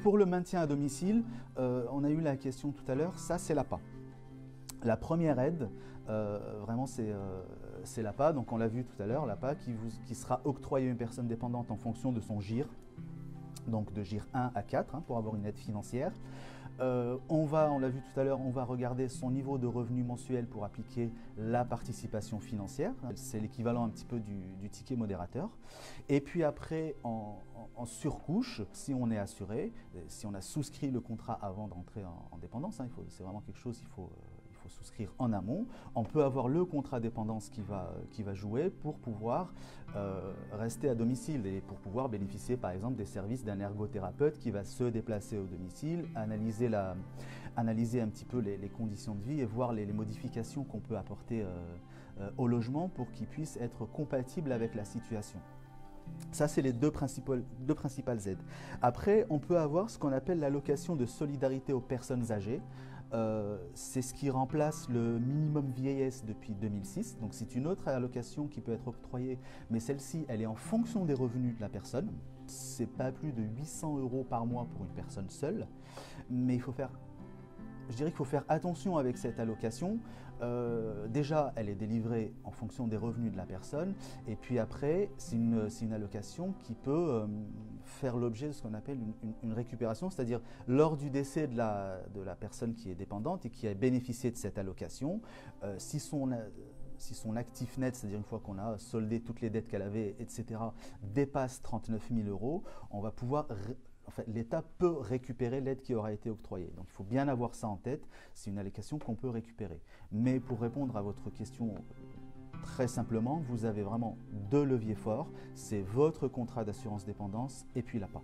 Pour le maintien à domicile, on a eu la question tout à l'heure, ça c'est l'APA. La première aide, vraiment c'est l'APA, donc on l'a vu tout à l'heure, l'APA qui sera octroyée à une personne dépendante en fonction de son GIR, donc de GIR 1 à 4 pour avoir une aide financière. On l'a vu tout à l'heure, on va regarder son niveau de revenu mensuel pour appliquer la participation financière. C'est l'équivalent un petit peu du ticket modérateur. Et puis après, en surcouche, si on est assuré, si on a souscrit le contrat avant d'entrer en dépendance, c'est vraiment quelque chose qu'il faut souscrire en amont. On peut avoir le contrat dépendance qui va jouer pour pouvoir rester à domicile et pour pouvoir bénéficier par exemple des services d'un ergothérapeute qui va se déplacer au domicile, analyser un petit peu les conditions de vie et voir les modifications qu'on peut apporter au logement pour qu'il puisse être compatible avec la situation. Ça, c'est les deux principales aides. Après, on peut avoir ce qu'on appelle l'allocation de solidarité aux personnes âgées. C'est ce qui remplace le minimum vieillesse depuis 2006. Donc c'est une autre allocation qui peut être octroyée, mais celle-ci, elle est en fonction des revenus de la personne. C'est pas plus de 800 € par mois pour une personne seule, mais je dirais qu'il faut faire attention avec cette allocation. Déjà, elle est délivrée en fonction des revenus de la personne. Et puis après, c'est une allocation qui peut faire l'objet de ce qu'on appelle une récupération. C'est-à-dire, lors du décès de la personne qui est dépendante et qui a bénéficié de cette allocation, si son actif net, c'est-à-dire une fois qu'on a soldé toutes les dettes qu'elle avait, etc., dépasse 39 000 €, on va pouvoir... l'État peut récupérer l'aide qui aura été octroyée. Donc il faut bien avoir ça en tête, c'est une allocation qu'on peut récupérer. Mais pour répondre à votre question très simplement, vous avez vraiment deux leviers forts, c'est votre contrat d'assurance dépendance et puis l'APA.